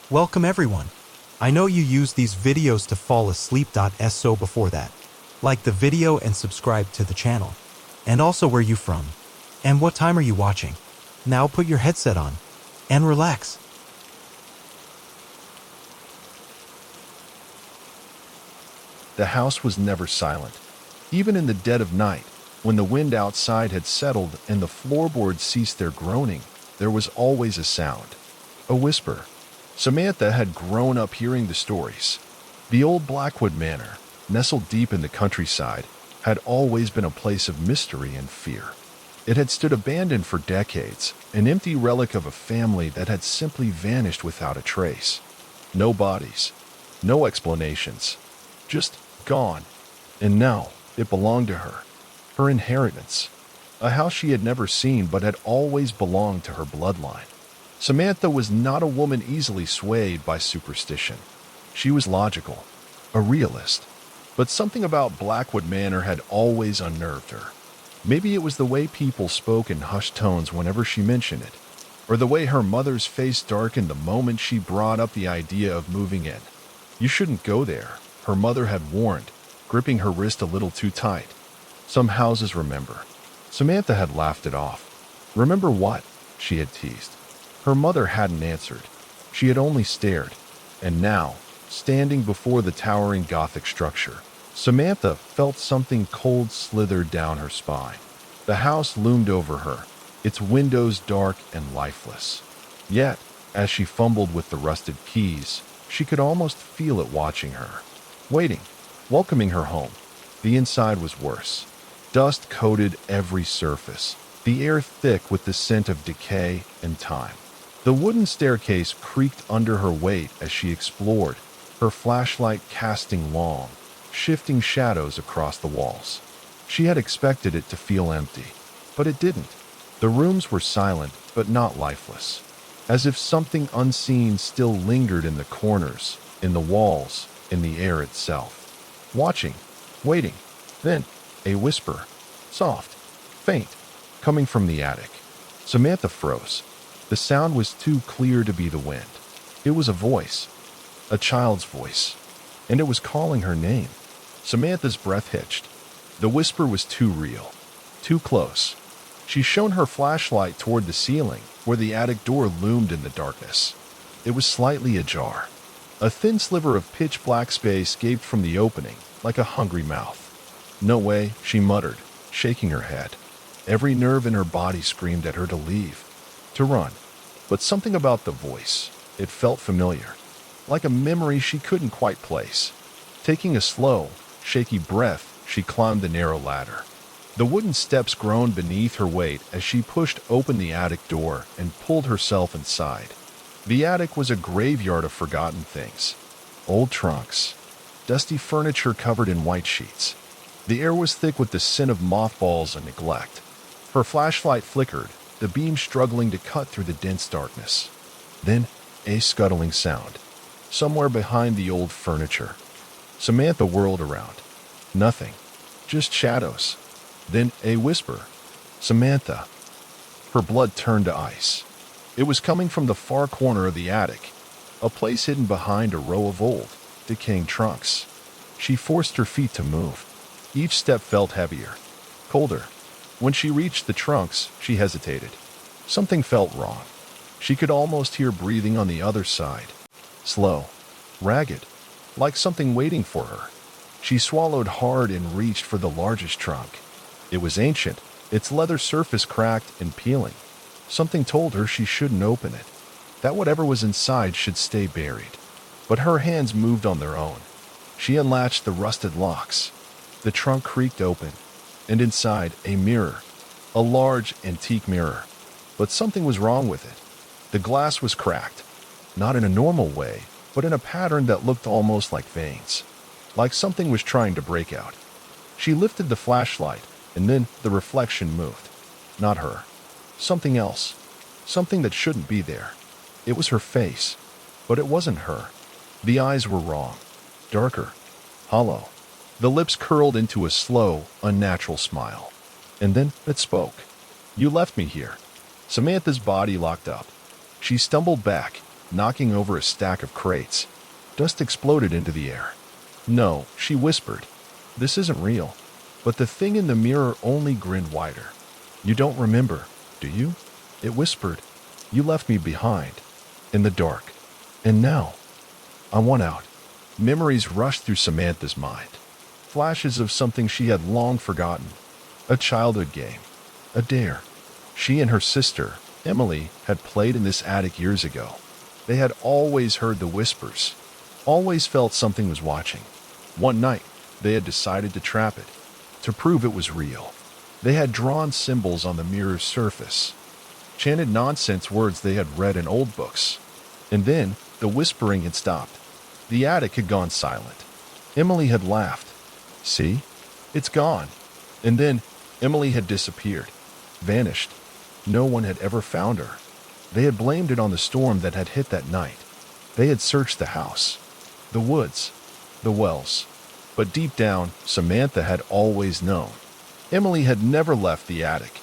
Welcome everyone. I know you use these videos to fall asleep. So before that, like the video and subscribe to the channel. And also where you from? And what time are you watching? Now put your headset on and relax. The house was never silent. Even in the dead of night, when the wind outside had settled and the floorboards ceased their groaning, there was always a sound. A whisper. Samantha had grown up hearing the stories. The old Blackwood Manor, nestled deep in the countryside, had always been a place of mystery and fear. It had stood abandoned for decades, an empty relic of a family that had simply vanished without a trace. No bodies, no explanations, just gone. And now it belonged to her inheritance, a house she had never seen but had always belonged to her bloodline. Samantha was not a woman easily swayed by superstition. She was logical, a realist, but something about Blackwood Manor had always unnerved her. Maybe it was the way people spoke in hushed tones whenever she mentioned it, or the way her mother's face darkened the moment she brought up the idea of moving in. You shouldn't go there, her mother had warned, gripping her wrist a little too tight. Some houses remember. Samantha had laughed it off. Remember what? She had teased. Her mother hadn't answered. She had only stared. And now, standing before the towering Gothic structure, Samantha felt something cold slither down her spine. The house loomed over her, its windows dark and lifeless. Yet, as she fumbled with the rusted keys, she could almost feel it watching her, waiting, welcoming her home. The inside was worse. Dust coated every surface, the air thick with the scent of decay and time. The wooden staircase creaked under her weight as she explored, her flashlight casting long, shifting shadows across the walls. She had expected it to feel empty, but it didn't. The rooms were silent, but not lifeless, as if something unseen still lingered in the corners, in the walls, in the air itself. Watching, waiting, then a whisper, soft, faint, coming from the attic. Samantha froze. The sound was too clear to be the wind. It was a voice, a child's voice, and it was calling her name. Samantha's breath hitched. The whisper was too real, too close. She shone her flashlight toward the ceiling, where the attic door loomed in the darkness. It was slightly ajar. A thin sliver of pitch-black space gaped from the opening, like a hungry mouth. "No way," she muttered, shaking her head. Every nerve in her body screamed at her to leave, to run. But something about the voice, it felt familiar, like a memory she couldn't quite place. Taking a slow, shaky breath, she climbed the narrow ladder. The wooden steps groaned beneath her weight as she pushed open the attic door and pulled herself inside. The attic was a graveyard of forgotten things. Old trunks, dusty furniture covered in white sheets. The air was thick with the scent of mothballs and neglect. Her flashlight flickered, the beam struggling to cut through the dense darkness. Then, a scuttling sound, somewhere behind the old furniture. Samantha whirled around. Nothing, just shadows. Then a whisper, "Samantha." Her blood turned to ice. It was coming from the far corner of the attic, a place hidden behind a row of old, decaying trunks. She forced her feet to move. Each step felt heavier, colder. When she reached the trunks, she hesitated. Something felt wrong. She could almost hear breathing on the other side. Slow, ragged, like something waiting for her. She swallowed hard and reached for the largest trunk. It was ancient, its leather surface cracked and peeling. Something told her she shouldn't open it, that whatever was inside should stay buried. But her hands moved on their own. She unlatched the rusted locks. The trunk creaked open, and inside, a mirror, a large, antique mirror. But something was wrong with it. The glass was cracked, not in a normal way, but in a pattern that looked almost like veins, like something was trying to break out. She lifted the flashlight, and then the reflection moved. Not her. Something else. Something that shouldn't be there. It was her face, but it wasn't her. The eyes were wrong, darker, hollow. The lips curled into a slow, unnatural smile. And then it spoke. "You left me here." Samantha's body locked up. She stumbled back, knocking over a stack of crates. Dust exploded into the air. "No," she whispered. "This isn't real." But the thing in the mirror only grinned wider. "You don't remember, do you?" it whispered. "You left me behind, in the dark. And now, I want out." Memories rushed through Samantha's mind. Flashes of something she had long forgotten. A childhood game. A dare. She and her sister, Emily, had played in this attic years ago. They had always heard the whispers. Always felt something was watching. One night, they had decided to trap it. To prove it was real. They had drawn symbols on the mirror's surface. Chanted nonsense words they had read in old books. And then, the whispering had stopped. The attic had gone silent. Emily had laughed. "See? It's gone." And then, Emily had disappeared. Vanished. No one had ever found her. They had blamed it on the storm that had hit that night. They had searched the house, the woods, the wells. But deep down, Samantha had always known. Emily had never left the attic.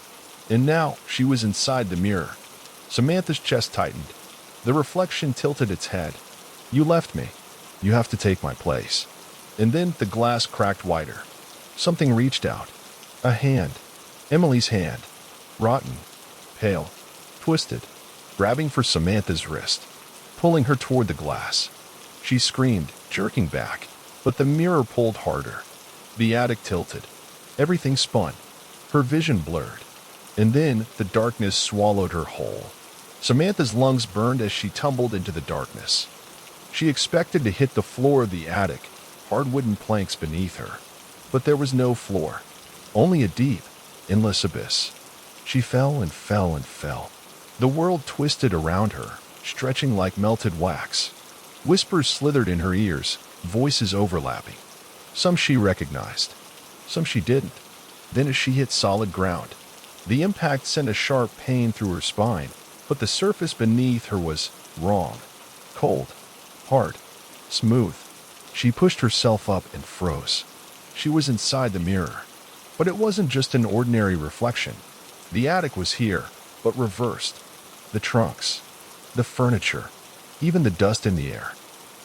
And now, she was inside the mirror. Samantha's chest tightened. The reflection tilted its head. "You left me. You have to take my place." And then the glass cracked wider. Something reached out. A hand. Emily's hand. Rotten. Pale. Twisted. Grabbing for Samantha's wrist. Pulling her toward the glass. She screamed, jerking back. But the mirror pulled harder. The attic tilted. Everything spun. Her vision blurred. And then the darkness swallowed her whole. Samantha's lungs burned as she tumbled into the darkness. She expected to hit the floor of the attic, hard wooden planks beneath her. But there was no floor. Only a deep, endless abyss. She fell and fell and fell. The world twisted around her, stretching like melted wax. Whispers slithered in her ears, voices overlapping. Some she recognized. Some she didn't. Then as she hit solid ground, the impact sent a sharp pain through her spine, but the surface beneath her was wrong. Cold. Hard. Smooth. She pushed herself up and froze. She was inside the mirror. But it wasn't just an ordinary reflection. The attic was here, but reversed. The trunks. The furniture. Even the dust in the air.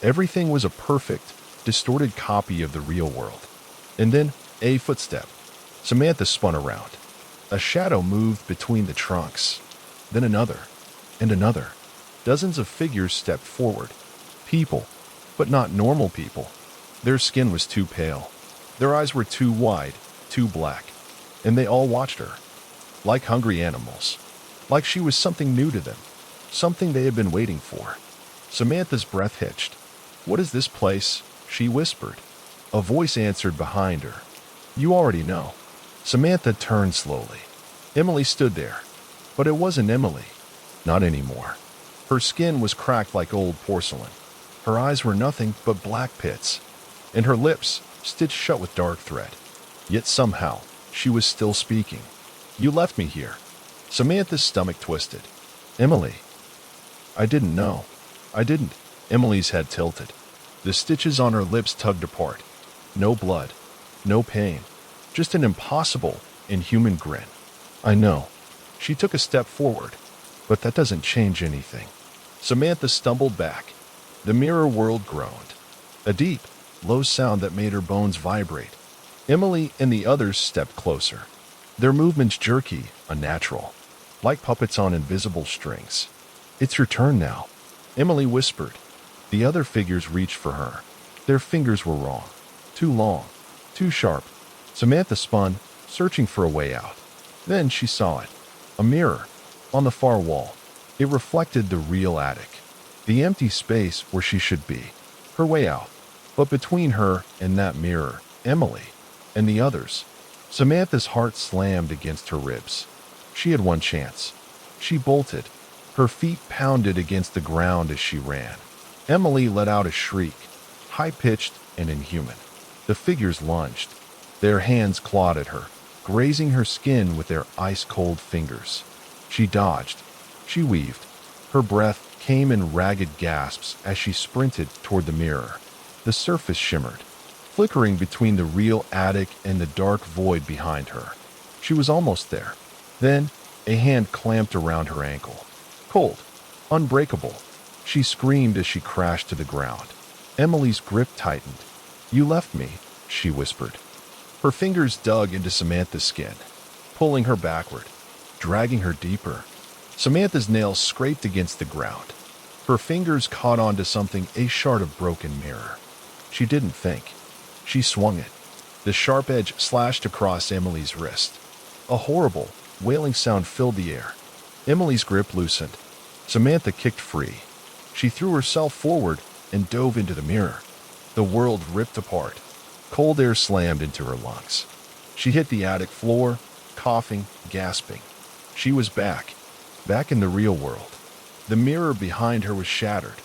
Everything was a perfect, distorted copy of the real world. And then, a footstep. Samantha spun around. A shadow moved between the trunks. Then another. And another. Dozens of figures stepped forward. People. But not normal people. Their skin was too pale. Their eyes were too wide, too black. And they all watched her. Like hungry animals. Like she was something new to them. Something they had been waiting for. Samantha's breath hitched. "What is this place?" she whispered. A voice answered behind her. "You already know." Samantha turned slowly. Emily stood there. But it wasn't Emily. Not anymore. Her skin was cracked like old porcelain. Her eyes were nothing but black pits. And her lips stitched shut with dark thread. Yet somehow, she was still speaking. "You left me here." Samantha's stomach twisted. "Emily." "I didn't know." "I didn't." Emily's head tilted. The stitches on her lips tugged apart. No blood. No pain. Just an impossible, inhuman grin. "I know." She took a step forward. "But that doesn't change anything." Samantha stumbled back. The mirror world groaned. A deep, low sound that made her bones vibrate. Emily and the others stepped closer. Their movements jerky, unnatural. Like puppets on invisible strings. "It's your turn now," Emily whispered. The other figures reached for her. Their fingers were wrong. Too long. Too sharp. Samantha spun, searching for a way out. Then she saw it. A mirror. On the far wall. It reflected the real attic. The empty space where she should be. Her way out. But between her and that mirror, Emily, and the others, Samantha's heart slammed against her ribs. She had one chance. She bolted. Her feet pounded against the ground as she ran. Emily let out a shriek, high-pitched and inhuman. The figures lunged. Their hands clawed at her, grazing her skin with their ice-cold fingers. She dodged. She weaved. Her breath came in ragged gasps as she sprinted toward the mirror. The surface shimmered, flickering between the real attic and the dark void behind her. She was almost there. Then, a hand clamped around her ankle. Cold. Unbreakable. She screamed as she crashed to the ground. Emily's grip tightened. "You left me," she whispered. Her fingers dug into Samantha's skin, pulling her backward, dragging her deeper. Samantha's nails scraped against the ground. Her fingers caught onto something, a shard of broken mirror. She didn't think. She swung it. The sharp edge slashed across Emily's wrist. A horrible, wailing sound filled the air. Emily's grip loosened. Samantha kicked free. She threw herself forward and dove into the mirror. The world ripped apart. Cold air slammed into her lungs. She hit the attic floor, coughing, gasping. She was back in the real world. The mirror behind her was shattered.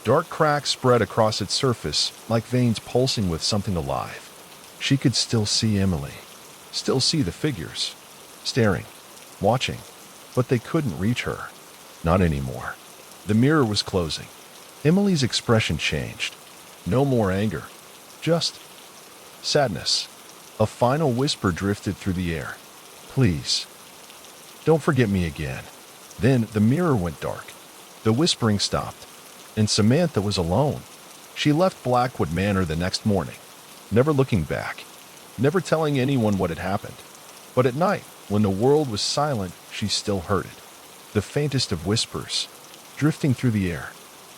Dark cracks spread across its surface like veins pulsing with something alive. She could still see Emily, still see the figures, staring, watching, but they couldn't reach her. Not anymore. The mirror was closing. Emily's expression changed. No more anger, just sadness. A final whisper drifted through the air. "Please, don't forget me again." Then the mirror went dark. The whispering stopped, and Samantha was alone. She left Blackwood Manor the next morning, never looking back, never telling anyone what had happened. But at night, when the world was silent, she still heard it. The faintest of whispers, drifting through the air.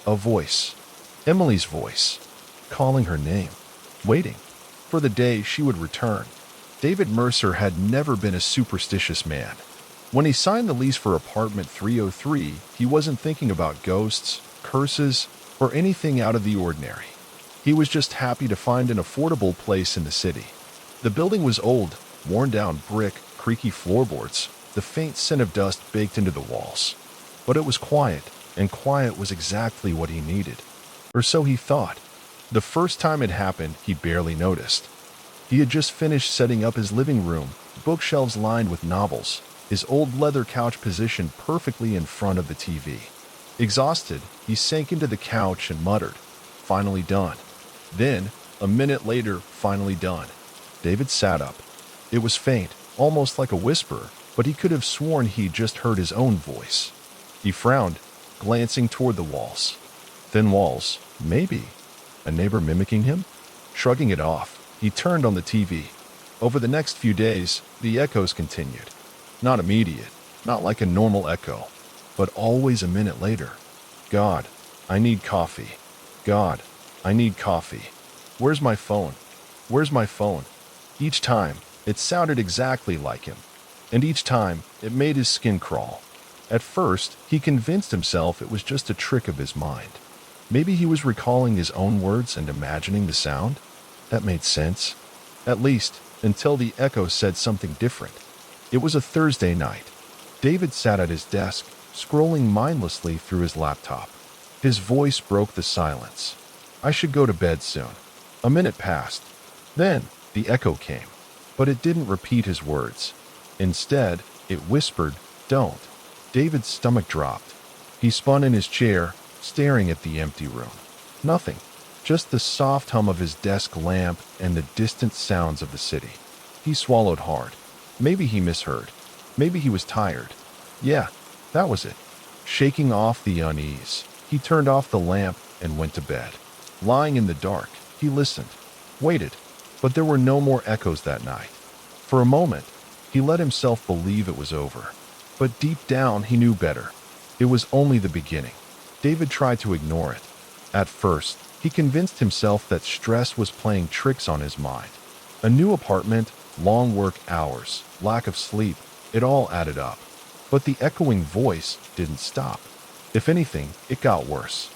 A voice, Emily's voice, calling her name, waiting for the day she would return. David Mercer had never been a superstitious man. When he signed the lease for apartment 303, he wasn't thinking about ghosts, curses, or anything out of the ordinary. He was just happy to find an affordable place in the city. The building was old, worn-down brick, creaky floorboards, the faint scent of dust baked into the walls. But it was quiet, and quiet was exactly what he needed. Or so he thought. The first time it happened, he barely noticed. He had just finished setting up his living room, bookshelves lined with novels, his old leather couch positioned perfectly in front of the TV. Exhausted, he sank into the couch and muttered, "Finally done." Then, a minute later, "Finally done." David sat up. It was faint, almost like a whisper, but he could have sworn he'd just heard his own voice. He frowned, glancing toward the walls. Thin walls, maybe. A neighbor mimicking him? Shrugging it off, he turned on the TV. Over the next few days, the echoes continued. Not immediate, not like a normal echo, but always a minute later. "God, I need coffee. God, I need coffee. Where's my phone? Where's my phone?" Each time, it sounded exactly like him, and each time, it made his skin crawl. At first, he convinced himself it was just a trick of his mind. Maybe he was recalling his own words and imagining the sound. That made sense. At least, until the echo said something different. It was a Thursday night. David sat at his desk, scrolling mindlessly through his laptop. His voice broke the silence. "I should go to bed soon." A minute passed. Then, the echo came, but it didn't repeat his words. Instead, it whispered, "Don't." David's stomach dropped. He spun in his chair, staring at the empty room. Nothing. Just the soft hum of his desk lamp and the distant sounds of the city. He swallowed hard. Maybe he misheard. Maybe he was tired. Yeah, that was it. Shaking off the unease, he turned off the lamp and went to bed. Lying in the dark, he listened, waited, but there were no more echoes that night. For a moment, he let himself believe it was over. But deep down, he knew better. It was only the beginning. David tried to ignore it. At first, he convinced himself that stress was playing tricks on his mind. A new apartment, long work hours, lack of sleep, it all added up. But the echoing voice didn't stop. If anything, it got worse.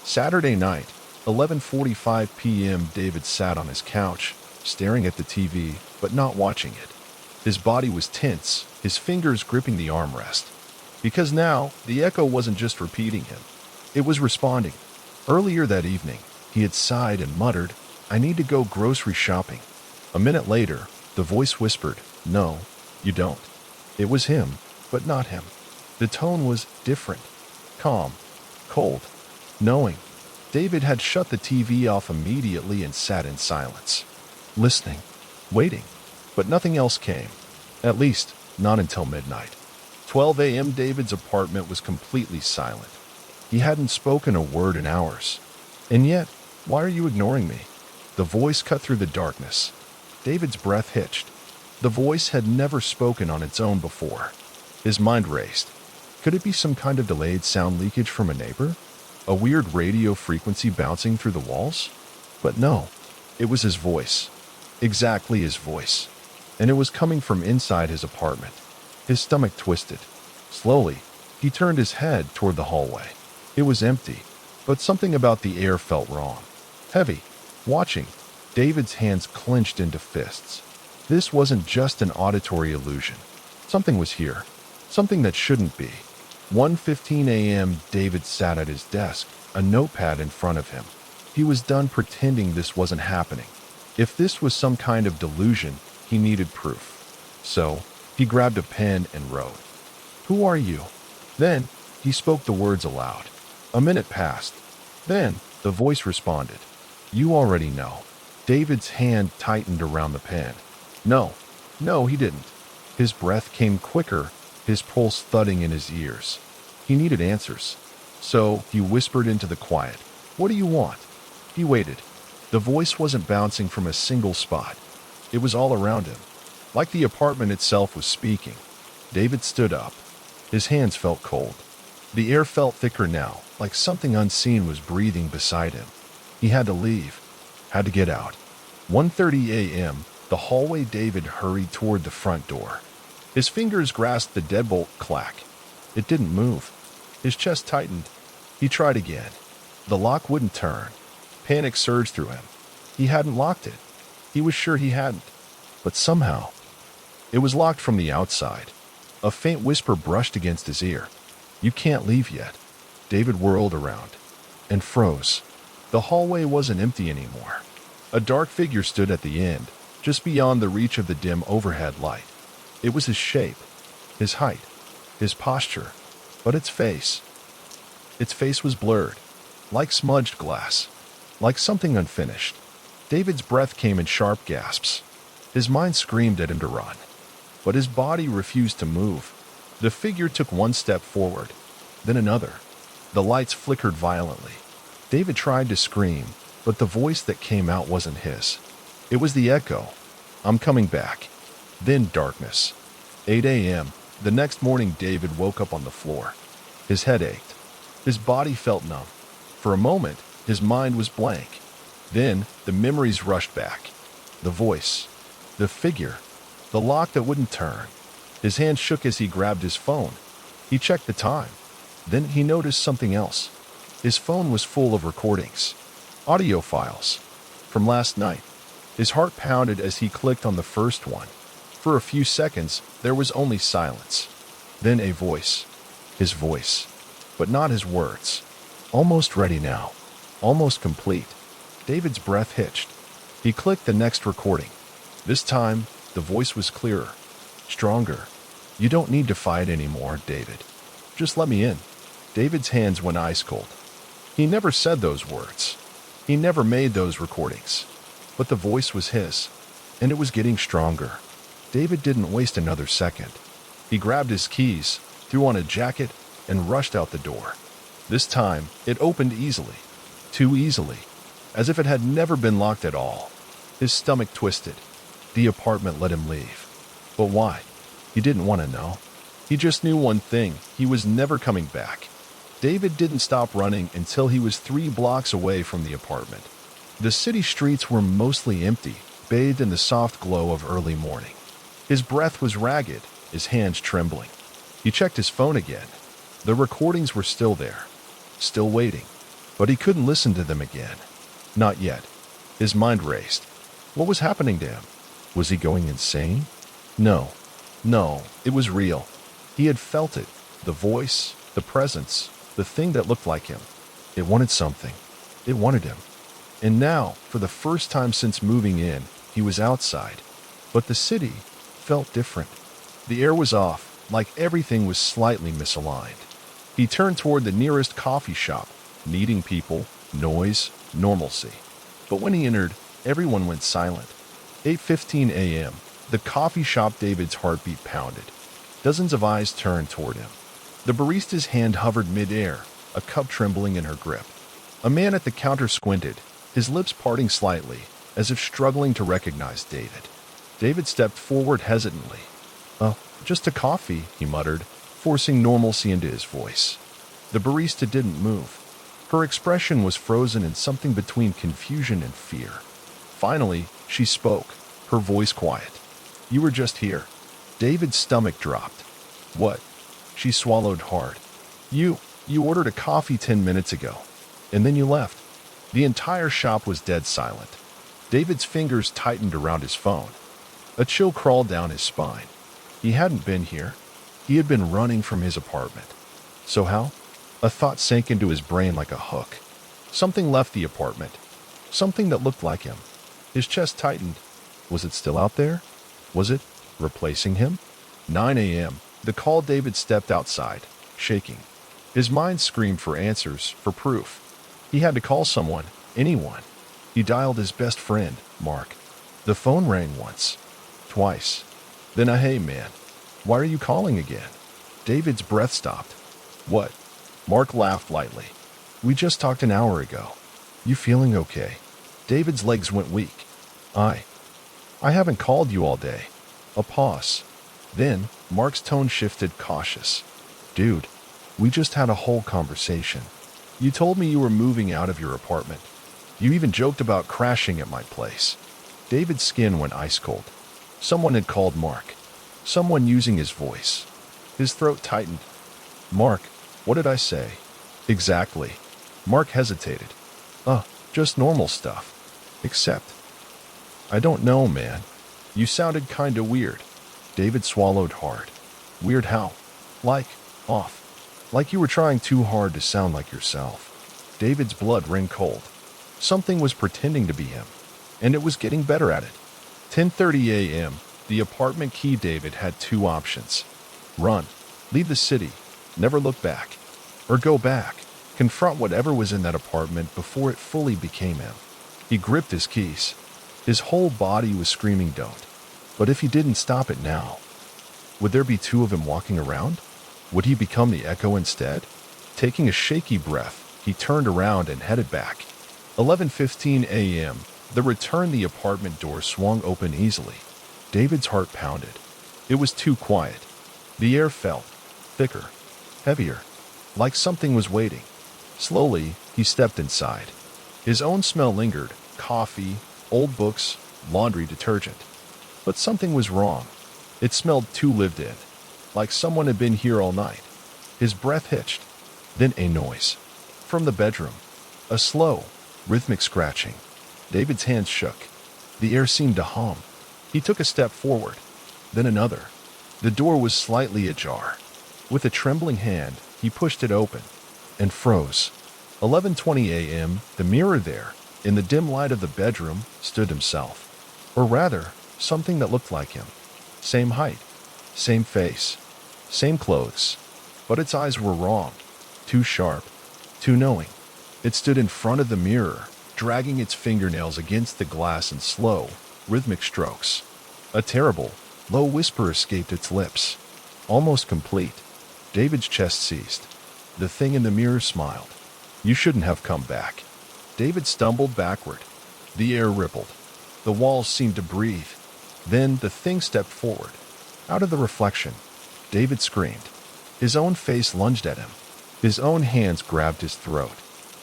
Saturday night, 11:45 p.m., David sat on his couch, staring at the TV, but not watching it. His body was tense, his fingers gripping the armrest. Because now, the echo wasn't just repeating him. It was responding. Earlier that evening, he had sighed and muttered, "I need to go grocery shopping." A minute later, the voice whispered, "No, you don't." It was him, but not him. The tone was different. Calm. Cold. Knowing. David had shut the TV off immediately and sat in silence. Listening. Waiting. But nothing else came. At least, not until midnight. 12 a.m. David's apartment was completely silent. He hadn't spoken a word in hours. And yet, why are you ignoring me? The voice cut through the darkness. David's breath hitched. The voice had never spoken on its own before. His mind raced. Could it be some kind of delayed sound leakage from a neighbor? A weird radio frequency bouncing through the walls? But no, it was his voice. Exactly his voice. And it was coming from inside his apartment. His stomach twisted. Slowly, he turned his head toward the hallway. It was empty, but something about the air felt wrong. Heavy. Watching, David's hands clenched into fists. This wasn't just an auditory illusion. Something was here. Something that shouldn't be. 1:15 a.m., David sat at his desk, a notepad in front of him. He was done pretending this wasn't happening. If this was some kind of delusion, he needed proof. So, he grabbed a pen and wrote, "Who are you?" Then, he spoke the words aloud. A minute passed. Then, the voice responded, "You already know." David's hand tightened around the pen. No, he didn't. His breath came quicker, his pulse thudding in his ears. He needed answers. So, he whispered into the quiet, "What do you want?" He waited. The voice wasn't bouncing from a single spot. It was all around him. Like the apartment itself was speaking. David stood up. His hands felt cold. The air felt thicker now, like something unseen was breathing beside him. He had to leave. Had to get out. 1:30 a.m., the hallway. David hurried toward the front door. His fingers grasped the deadbolt. Clack. It didn't move. His chest tightened. He tried again. The lock wouldn't turn. Panic surged through him. He hadn't locked it. He was sure he hadn't. But somehow, it was locked from the outside. A faint whisper brushed against his ear. "You can't leave yet." David whirled around and froze. The hallway wasn't empty anymore. A dark figure stood at the end, just beyond the reach of the dim overhead light. It was his shape, his height, his posture, but its face. Its face was blurred, like smudged glass, like something unfinished. David's breath came in sharp gasps. His mind screamed at him to run, but his body refused to move. The figure took one step forward, then another. The lights flickered violently. David tried to scream, but the voice that came out wasn't his. It was the echo. "I'm coming back." Then darkness. 8 a.m. The next morning, David woke up on the floor. His head ached. His body felt numb. For a moment, his mind was blank. Then, the memories rushed back. The voice. The figure. The lock that wouldn't turn. His hand shook as he grabbed his phone. He checked the time. Then he noticed something else. His phone was full of recordings. Audio files. From last night. His heart pounded as he clicked on the first one. For a few seconds, there was only silence. Then a voice. His voice. But not his words. Almost ready now. Almost complete. David's breath hitched. He clicked the next recording. This time, the voice was clearer. Stronger. "You don't need to fight anymore, David. Just let me in." David's hands went ice cold. He never said those words. He never made those recordings. But the voice was his, and it was getting stronger. David didn't waste another second. He grabbed his keys, threw on a jacket, and rushed out the door. This time, it opened easily. Too easily. As if it had never been locked at all. His stomach twisted. The apartment let him leave. But why? He didn't want to know. He just knew one thing. He was never coming back. David didn't stop running until he was 3 blocks away from the apartment. The city streets were mostly empty, bathed in the soft glow of early morning. His breath was ragged, his hands trembling. He checked his phone again. The recordings were still there, still waiting. But he couldn't listen to them again. Not yet. His mind raced. What was happening to him? Was he going insane? No, it was real. He had felt it. The voice, the presence, the thing that looked like him. It wanted something. It wanted him. And now, for the first time since moving in, he was outside. But the city felt different. The air was off, like everything was slightly misaligned. He turned toward the nearest coffee shop, meeting people, noise, normalcy. But when he entered, everyone went silent. 8:15 a.m. The coffee shop. David's heartbeat pounded. Dozens of eyes turned toward him. The barista's hand hovered mid-air, a cup trembling in her grip. A man at the counter squinted, his lips parting slightly, as if struggling to recognize David. David stepped forward hesitantly. Just a coffee," he muttered, forcing normalcy into his voice. The barista didn't move. Her expression was frozen in something between confusion and fear. Finally, she spoke, her voice quiet. "You were just here." David's stomach dropped. "What?" She swallowed hard. You ordered a coffee 10 minutes ago, and then you left." The entire shop was dead silent. David's fingers tightened around his phone. A chill crawled down his spine. He hadn't been here. He had been running from his apartment. So how? A thought sank into his brain like a hook. Something left the apartment. Something that looked like him. His chest tightened. Was it still out there? Was it replacing him? 9 a.m. The call. David stepped outside, shaking. His mind screamed for answers, for proof. He had to call someone, anyone. He dialed his best friend, Mark. The phone rang once, twice. Then a "Hey man, why are you calling again?" David's breath stopped. "What?" Mark laughed lightly. "We just talked an hour ago. You feeling okay?" David's legs went weak. I haven't called you all day." A pause. Then, Mark's tone shifted, cautious. "Dude, we just had a whole conversation. You told me you were moving out of your apartment. You even joked about crashing at my place." David's skin went ice cold. Someone had called Mark. Someone using his voice. His throat tightened. "Mark, what did I say?" "Exactly." Mark hesitated. Just normal stuff. Except, I don't know, man. You sounded kinda weird." David swallowed hard. "Weird how?" "Like, off. Like you were trying too hard to sound like yourself." David's blood ran cold. Something was pretending to be him, and it was getting better at it. 10:30 a.m. The apartment key. David had two options. Run. Leave the city. Never look back. Or go back. Confront whatever was in that apartment before it fully became him. He gripped his keys. His whole body was screaming don't. But if he didn't stop it now, would there be two of him walking around? Would he become the echo instead? Taking a shaky breath, he turned around and headed back. 11:15 a.m. The return. The apartment door swung open easily. David's heart pounded. It was too quiet. The air felt thicker, heavier, like something was waiting. Slowly, he stepped inside. His own smell lingered, coffee, old books, laundry detergent. But something was wrong. It smelled too lived in, like someone had been here all night. His breath hitched. Then a noise. From the bedroom. A slow, rhythmic scratching. David's hands shook. The air seemed to hum. He took a step forward, then another. The door was slightly ajar. With a trembling hand, he pushed it open and froze. 11:20 a.m. The mirror there, in the dim light of the bedroom, stood himself. Or rather, something that looked like him. Same height, same face, same clothes. But its eyes were wrong. Too sharp, too knowing. It stood in front of the mirror, dragging its fingernails against the glass in slow, rhythmic strokes. A terrible, low whisper escaped its lips. Almost complete. David's chest seized. The thing in the mirror smiled. "You shouldn't have come back." David stumbled backward. The air rippled. The walls seemed to breathe. Then the thing stepped forward. Out of the reflection, David screamed. His own face lunged at him. His own hands grabbed his throat.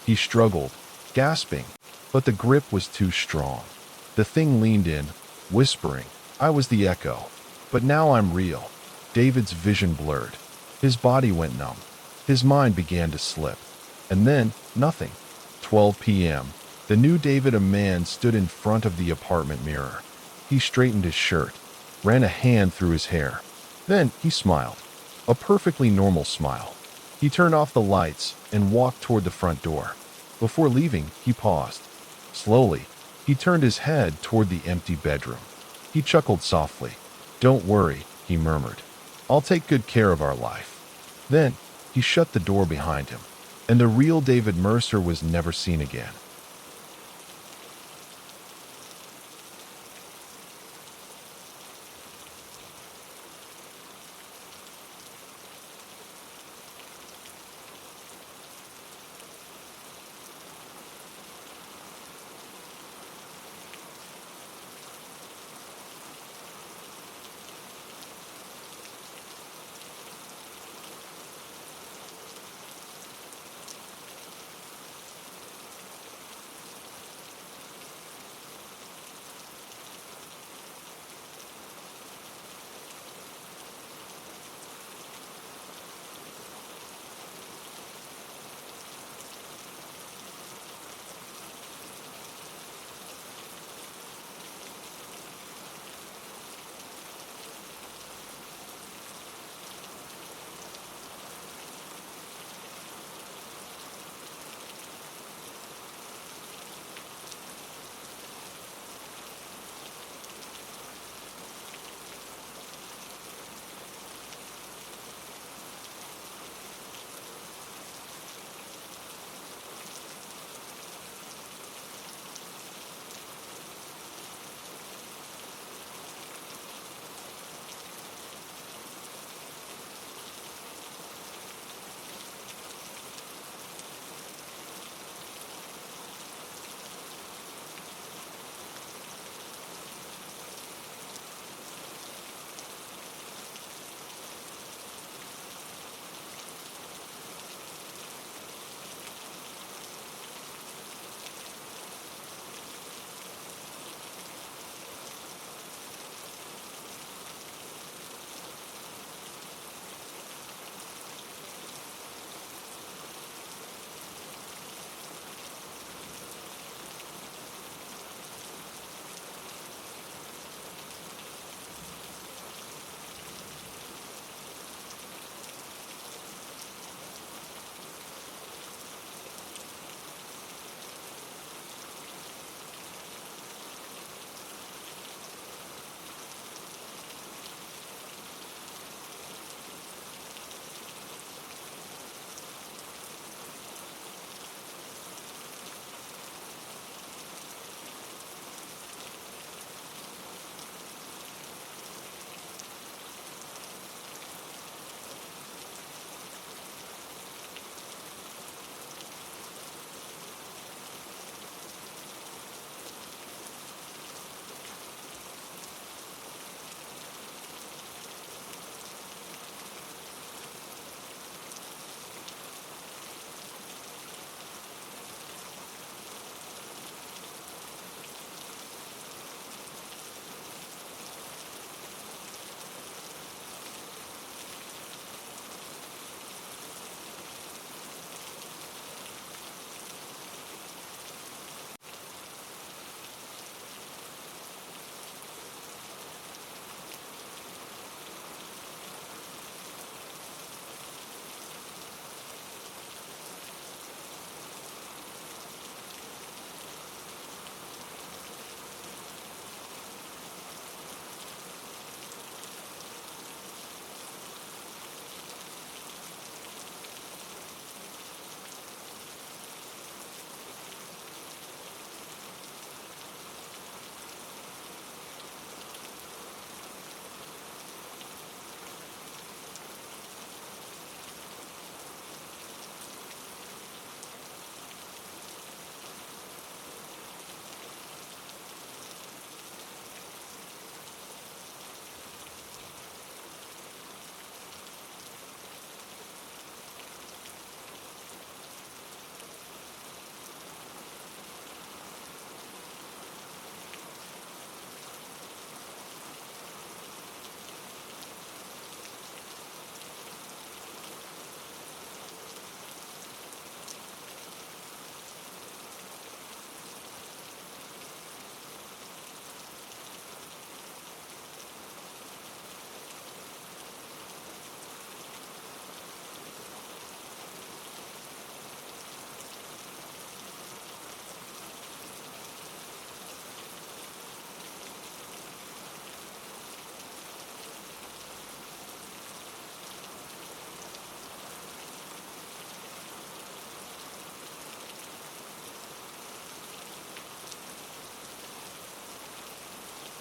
He struggled, gasping, but the grip was too strong. The thing leaned in, whispering, "I was the echo, but now I'm real." David's vision blurred. His body went numb. His mind began to slip. And then, nothing. 12 p.m. The new David, a man, stood in front of the apartment mirror. He straightened his shirt, ran a hand through his hair. Then he smiled. A perfectly normal smile. He turned off the lights and walked toward the front door. Before leaving, he paused. Slowly, he turned his head toward the empty bedroom. He chuckled softly. "Don't worry," he murmured. "I'll take good care of our life." Then, he shut the door behind him, and the real David Mercer was never seen again.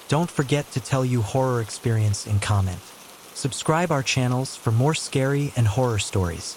Don't forget to tell you horror experience in comment. Subscribe our channels for more scary and horror stories.